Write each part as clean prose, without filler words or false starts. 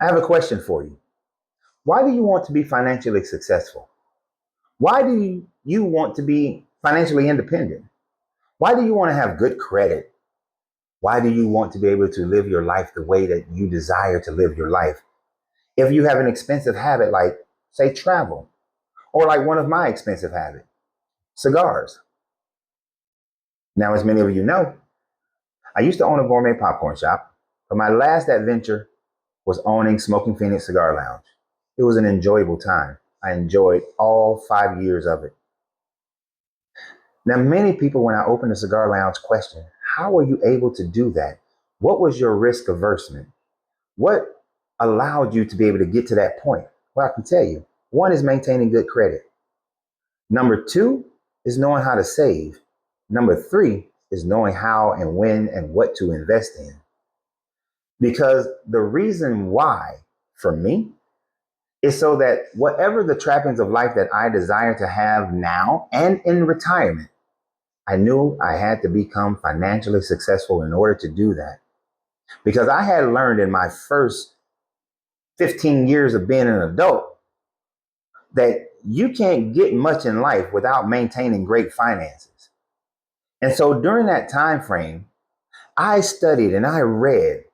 I have a question for you. Why do you want to be financially successful? Why do you want to be financially independent? Why do you want to have good credit? Why do you want to be able to live your life the way that you desire to live your life? If you have an expensive habit like, say, travel, or like one of my expensive habits, cigars. Now, as many of you know, I used to own a gourmet popcorn shop, but my last adventure was owning Smoking Phoenix Cigar Lounge. It was an enjoyable time. I enjoyed all 5 years of it. Now, many people, when I opened the cigar lounge, question, how were you able to do that? What was your risk aversion? What allowed you to be able to get to that point? Well, I can tell you, one is maintaining good credit. Number two is knowing how to save. Number three is knowing how and when and what to invest in. Because the reason why, for me, is so that whatever the trappings of life that I desire to have now and in retirement, I knew I had to become financially successful in order to do that. Because I had learned in my first 15 years of being an adult that you can't get much in life without maintaining great finances. And so during that time frame, I studied and I read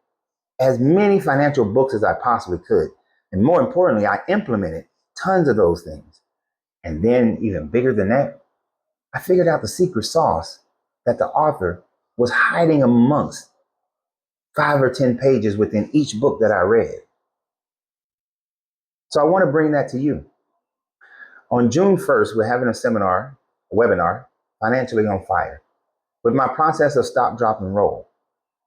as many financial books as I possibly could. And more importantly, I implemented tons of those things. And then even bigger than that, I figured out the secret sauce that the author was hiding amongst 5 or 10 pages within each book that I read. So I want to bring that to you. On June 1st, we're having a webinar, Financially on Fire. With my process of stop, drop, and roll,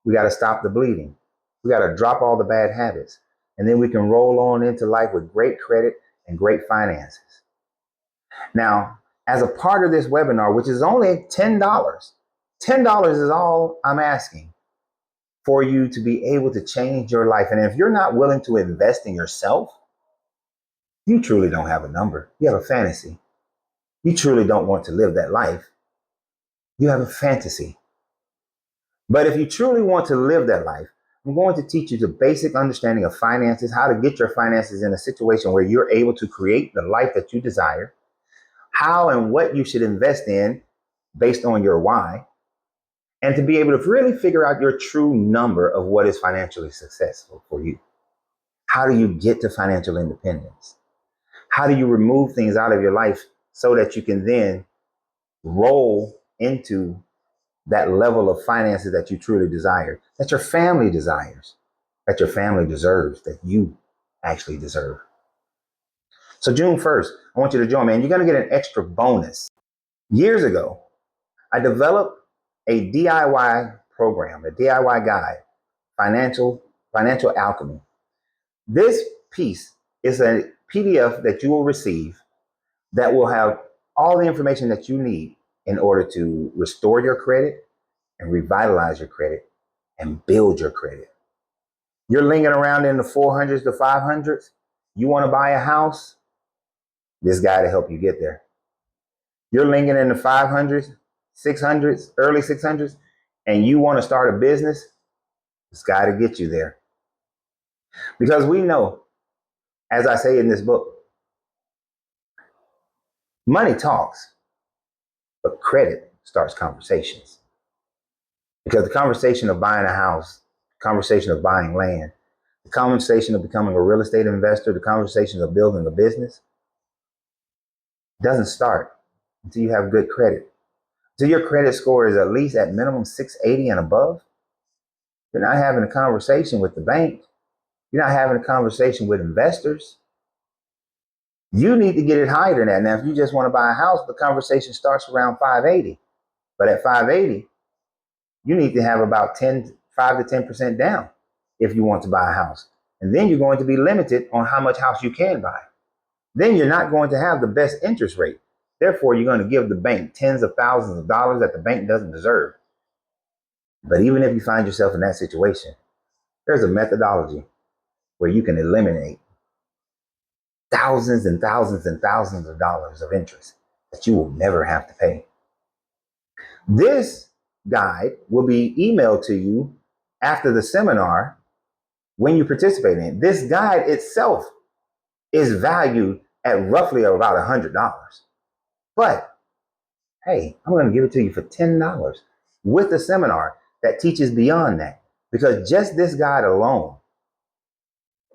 we got to stop the bleeding. We got to drop all the bad habits. And then we can roll on into life with great credit and great finances. Now, as a part of this webinar, which is only $10, $10 is all I'm asking for you to be able to change your life. And if you're not willing to invest in yourself, you truly don't have a number. You have a fantasy. You truly don't want to live that life. You have a fantasy. But if you truly want to live that life, I'm going to teach you the basic understanding of finances, how to get your finances in a situation where you're able to create the life that you desire, how and what you should invest in based on your why, and to be able to really figure out your true number of what is financially successful for you. How do you get to financial independence? How do you remove things out of your life so that you can then roll into that level of finances that you truly desire, that your family desires, that your family deserves, that you actually deserve? So June 1st, I want you to join me, and you're going to get an extra bonus. Years ago, I developed a DIY program, a DIY guide, financial alchemy. This piece is a PDF that you will receive that will have all the information that you need in order to restore your credit and revitalize your credit and build your credit. You're lingering around in the 400s to 500s. You want to buy a house? This guy to help you get there. You're lingering in the 500s, 600s, early 600s, and you want to start a business? This guy to get you there. Because we know, as I say in this book, money talks, but credit starts conversations. Because the conversation of buying a house, the conversation of buying land, the conversation of becoming a real estate investor, the conversation of building a business doesn't start until you have good credit. Until your credit score is at least at minimum 680 and above, you're not having a conversation with the bank. You're not having a conversation with investors. You need to get it higher than that. Now, if you just want to buy a house, the conversation starts around 580. But at 580, you need to have about 5 to 10% down if you want to buy a house. And then you're going to be limited on how much house you can buy. Then you're not going to have the best interest rate. Therefore, you're going to give the bank tens of thousands of dollars that the bank doesn't deserve. But even if you find yourself in that situation, there's a methodology where you can eliminate thousands and thousands and thousands of dollars of interest that you will never have to pay. This guide will be emailed to you after the seminar when you participate in it. This guide itself is valued at roughly about $100. But hey, I'm going to give it to you for $10 with a seminar that teaches beyond that. Because just this guide alone,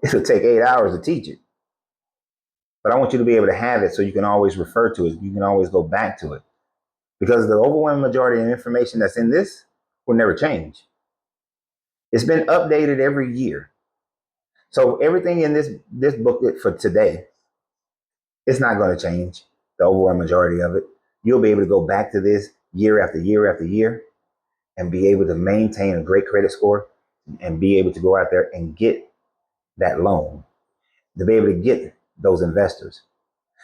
it'll take 8 hours to teach it. But I want you to be able to have it so you can always refer to it. You can always go back to it. Because the overwhelming majority of information that's in this will never change. It's been updated every year. So everything in this booklet for today, it's not going to change, the overwhelming majority of it. You'll be able to go back to this year after year after year and be able to maintain a great credit score and be able to go out there and get that loan, to be able to get those investors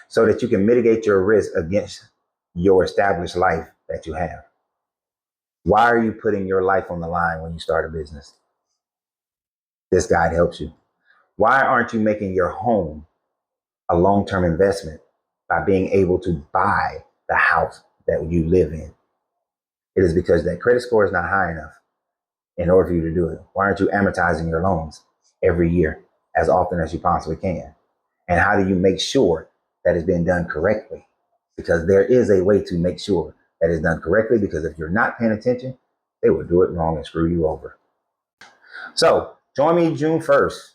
so that you can mitigate your risk against your established life that you have. Why are you putting your life on the line when you start a business? This guide helps you. Why aren't you making your home a long-term investment by being able to buy the house that you live in? It is because that credit score is not high enough in order for you to do it. Why aren't you amortizing your loans every year as often as you possibly can? And how do you make sure that it's being done correctly? Because there is a way to make sure that it's done correctly, because if you're not paying attention, they will do it wrong and screw you over. So join me June 1st.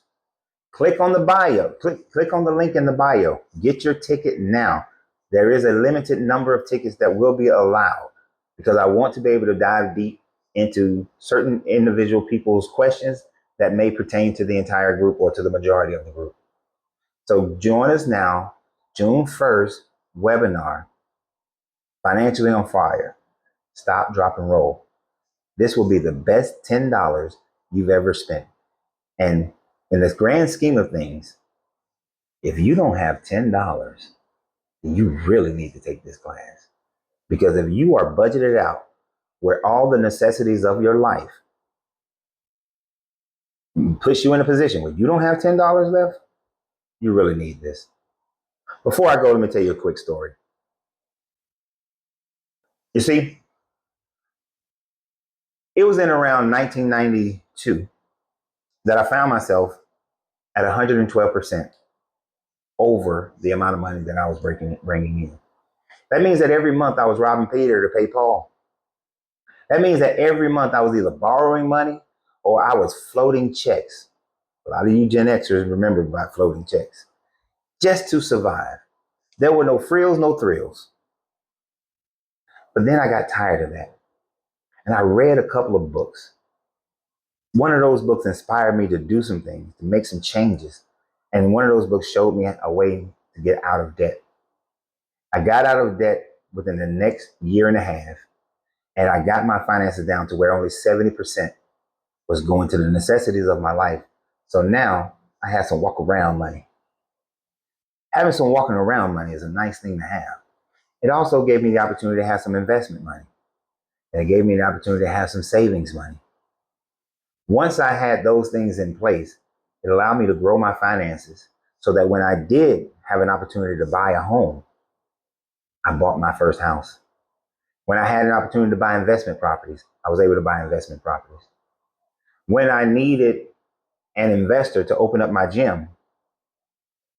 Click on the bio. Click on the link in the bio. Get your ticket now. There is a limited number of tickets that will be allowed because I want to be able to dive deep into certain individual people's questions that may pertain to the entire group or to the majority of the group. So join us now, June 1st webinar, Financially on Fire. Stop, drop, and roll. This will be the best $10 you've ever spent. And in this grand scheme of things, if you don't have $10, then you really need to take this class. Because if you are budgeted out where all the necessities of your life push you in a position where you don't have $10 left, you really need this. Before I go, let me tell you a quick story. You see, it was in around 1992 that I found myself at 112% over the amount of money that I was bringing in. That means that every month I was robbing Peter to pay Paul. That means that every month I was either borrowing money or I was floating checks. A lot of you Gen Xers remember about floating checks. Just to survive. There were no frills, no thrills. But then I got tired of that. And I read a couple of books. One of those books inspired me to do some things, to make some changes. And one of those books showed me a way to get out of debt. I got out of debt within the next year and a half. And I got my finances down to where only 70% was going to the necessities of my life. So now I had some walk around money. Having some walking around money is a nice thing to have. It also gave me the opportunity to have some investment money. And it gave me the opportunity to have some savings money. Once I had those things in place, it allowed me to grow my finances so that when I did have an opportunity to buy a home, I bought my first house. When I had an opportunity to buy investment properties, I was able to buy investment properties. When I needed an investor to open up my gym,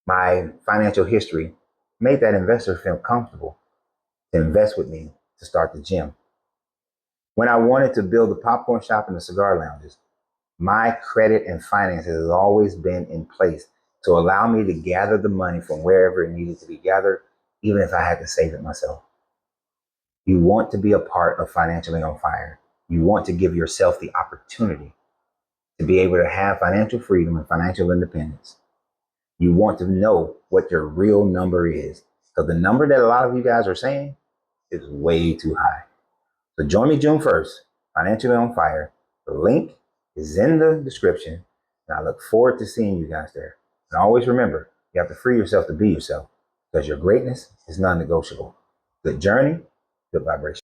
my financial history made that investor feel comfortable to invest with me to start the gym. When I wanted to build the popcorn shop and the cigar lounges, my credit and finances has always been in place to allow me to gather the money from wherever it needed to be gathered, even if I had to save it myself. You want to be a part of Financially on Fire. You want to give yourself the opportunity to be able to have financial freedom and financial independence. You want to know what your real number is, because the number that a lot of you guys are saying is way too high. So join me June 1st, Financially on Fire. The link is in the description, and I look forward to seeing you guys there. And always remember, you have to free yourself to be yourself, because your greatness is non-negotiable. Good journey, good vibration.